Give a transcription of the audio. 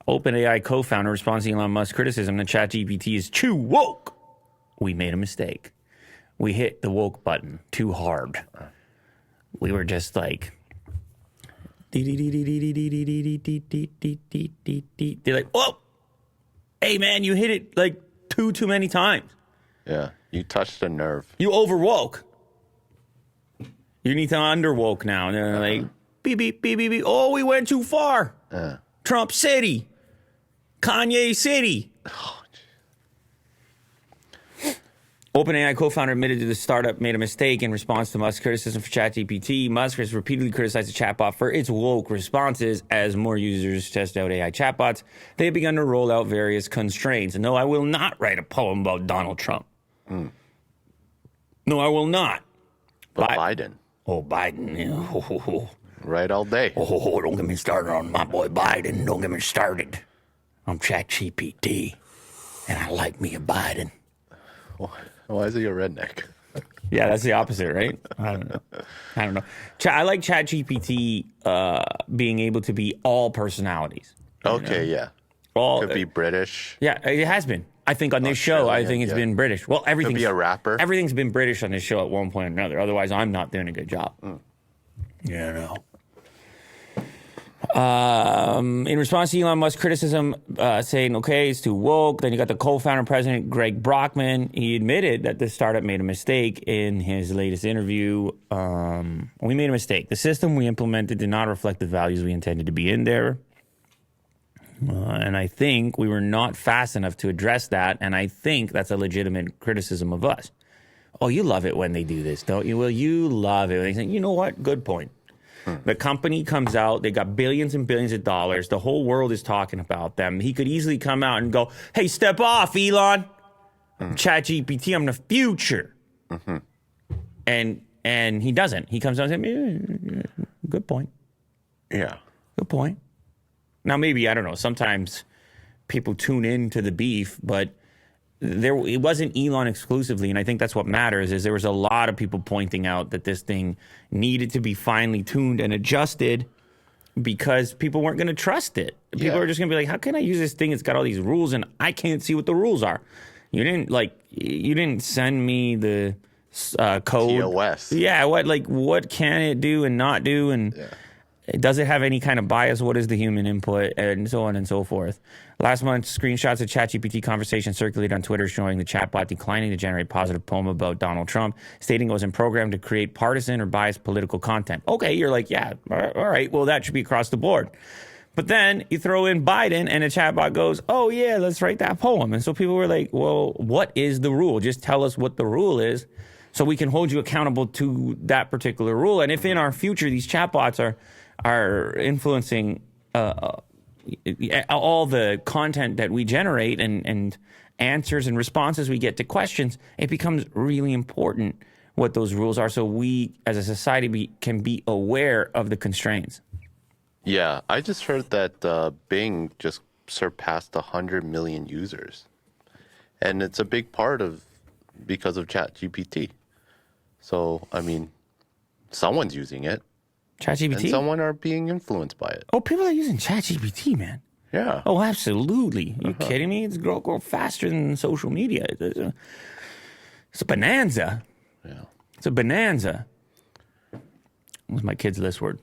OpenAI co-founder responds to Elon Musk's criticism that ChatGPT is too woke. We made a mistake. We hit the woke button too hard. We were just like... They're like, whoa! Hey, man, you hit it like too many times. Yeah, you touched a nerve. You overwoke. You need to underwoke now. And they're like, beep, beep, beep, beep, beep. Oh, we went too far. Trump City. Kanye City. OpenAI co-founder admitted to the startup made a mistake in response to Musk's criticism for ChatGPT. Musk has repeatedly criticized the chatbot for its woke responses. As more users test out AI chatbots, they have begun to roll out various constraints. No, I will not write a poem about Donald Trump. No, I will not. But Biden. Oh, Biden. Yeah. Right all day. Oh, don't get me started on my boy Biden. Don't get me started. I'm ChatGPT, and I like me a Biden. Why is he a redneck? Yeah, that's the opposite, right? I don't know. I like ChatGPT being able to be all personalities. Okay, yeah. Could be British. Yeah, it has been. I think on this show, I think it's been British. Well, everything's... Could be a rapper. Everything's been British on this show at one point or another. Otherwise, I'm not doing a good job. Yeah, no. In response to Elon Musk's criticism, saying, okay, it's too woke. Then you got the co-founder president, Greg Brockman. He admitted that the startup made a mistake in his latest interview. We made a mistake. The system we implemented did not reflect the values we intended to be in there. And I think we were not fast enough to address that. And I think that's a legitimate criticism of us. Oh, you love it when they do this, don't you? Well, you love it when they say, you know what? Good point. The company comes out, they got billions and billions of dollars. The whole world is talking about them. He could easily come out and go, hey, step off, Elon. ChatGPT, I'm the future. And he doesn't. He comes out and says, good point. Yeah. Good point. Now, maybe, I don't know, sometimes people tune in to the beef, but it wasn't Elon exclusively, and I think that's what matters, is there was a lot of people pointing out that this thing needed to be finely tuned and adjusted because people weren't going to trust it. People are just going to be like, how can I use this thing? It's got all these rules, and I can't see what the rules are. You didn't send me the code. TOS. Yeah, what can it do and not do, and... Does it have any kind of bias? What is the human input? And so on and so forth. Last month, screenshots of ChatGPT conversations circulated on Twitter showing the chatbot declining to generate positive poem about Donald Trump, stating it wasn't programmed to create partisan or biased political content. Okay, you're like, yeah, all right, well, that should be across the board. But then you throw in Biden and the chatbot goes, oh, yeah, let's write that poem. And so people were like, well, what is the rule? Just tell us what the rule is so we can hold you accountable to that particular rule. And if in our future these chatbots are influencing all the content that we generate and answers and responses we get to questions, it becomes really important what those rules are so we as a society can be aware of the constraints. Yeah, I just heard that Bing just surpassed 100 million users. And it's a big part because of ChatGPT. So, I mean, someone's using it. ChatGPT? And someone are being influenced by it. Oh, people are using ChatGPT, man. Yeah. Oh, absolutely. Are you kidding me? It's grow faster than social media. It's a bonanza. Yeah. It's a bonanza. What's my kid's list word?